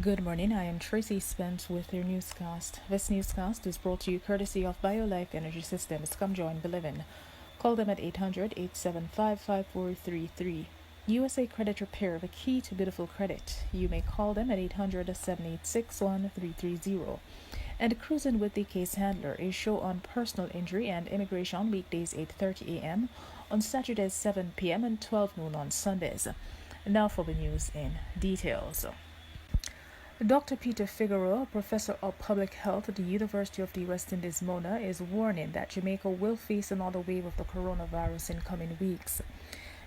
Good morning, I am Tracy Spence with your newscast. This newscast is brought to you courtesy of BioLife Energy Systems. Come join, believe in. Call them at 800-875-5433. USA Credit Repair, the key to beautiful credit. You may call them at 800-786-1330. And Cruising with the Case Handler, a show on personal injury and immigration, weekdays 8:30 a.m., on Saturdays 7 p.m. and 12 noon on Sundays. Now for the news in details. Dr. Peter Figueroa, professor of public health at the University of the West Indies, Mona, is warning that Jamaica will face another wave of the coronavirus in coming weeks.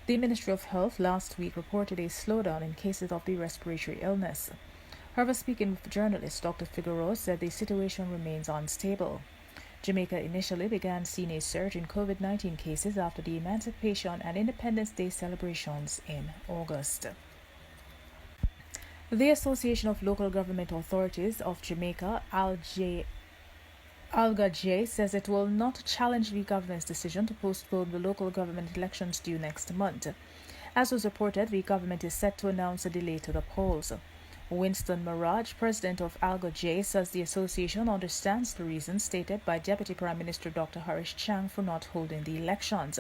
The Ministry of Health last week reported a slowdown in cases of the respiratory illness. However, speaking with journalists, Dr. Figueroa said the situation remains unstable. Jamaica initially began seeing a surge in COVID-19 cases after the Emancipation and Independence Day celebrations in August. The Association of Local Government Authorities of Jamaica, ALGA-J, says it will not challenge the government's decision to postpone the local government elections due next month. As was reported, the government is set to announce a delay to the polls. Winston Maraj, president of ALGA-J, says the association understands the reasons stated by Deputy Prime Minister Dr. Harish Chang for not holding the elections.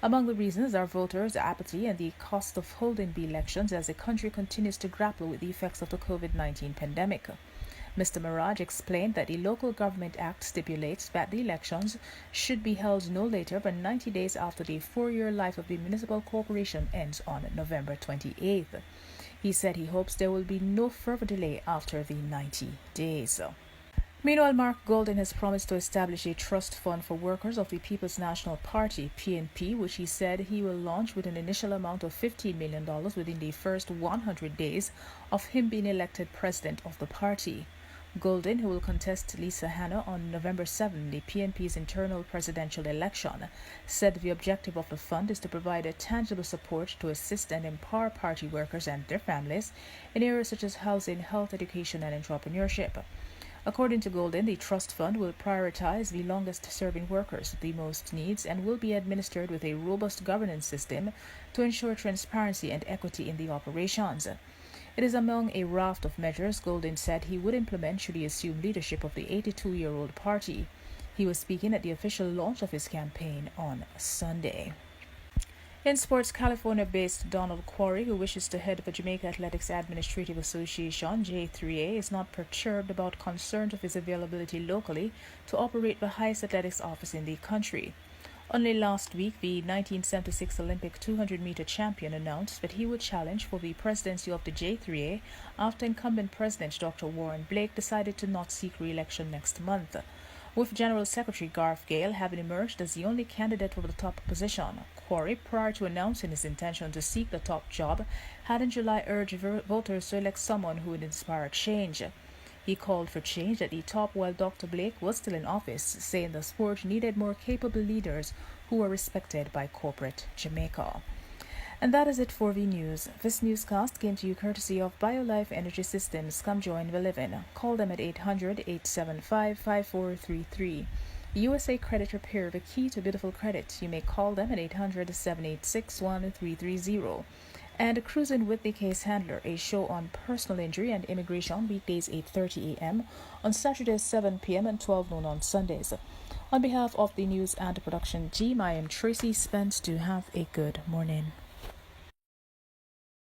Among the reasons are voters' apathy and the cost of holding the elections as the country continues to grapple with the effects of the COVID-19 pandemic. Mr. Maraj explained that the Local Government Act stipulates that the elections should be held no later than 90 days after the 4-year life of the municipal corporation ends on November 28th. He said he hopes there will be no further delay after the 90 days. Meanwhile, Mark Golden has promised to establish a trust fund for workers of the People's National Party, PNP, which he said he will launch with an initial amount of $15 million within the first 100 days of him being elected president of the party. Golden, who will contest Lisa Hanna on November 7, the PNP's internal presidential election, said the objective of the fund is to provide a tangible support to assist and empower party workers and their families in areas such as housing, health, education, and entrepreneurship. According to Golden, the trust fund will prioritize the longest-serving workers with the most needs and will be administered with a robust governance system to ensure transparency and equity in the operations. It is among a raft of measures Golden said he would implement should he assume leadership of the 82-year-old party. He was speaking at the official launch of his campaign on Sunday. In sports, California-based Donald Quarry, who wishes to head the Jamaica Athletics Administrative Association, J3A, is not perturbed about concerns of his availability locally to operate the highest athletics office in the country. Only last week, the 1976 Olympic 200-meter champion announced that he would challenge for the presidency of the J3A after incumbent president Dr. Warren Blake decided to not seek re-election next month. With General Secretary Garth Gale having emerged as the only candidate for the top position, Quarry, prior to announcing his intention to seek the top job, had in July urged voters to elect someone who would inspire change. He called for change at the top while Dr. Blake was still in office, saying the sport needed more capable leaders who were respected by corporate Jamaica. And that is it for the news. This newscast came to you courtesy of BioLife Energy Systems. Come join the living. Call them at 800-875-5433. USA Credit Repair, the key to beautiful credit. You may call them at 800-786-1330. And Cruising with the Case Handler, a show on personal injury and immigration, weekdays 8:30 a.m., on Saturdays 7 p.m. and 12 noon on Sundays. On behalf of the news and production team, I am Tracy Spence. Do have a good morning.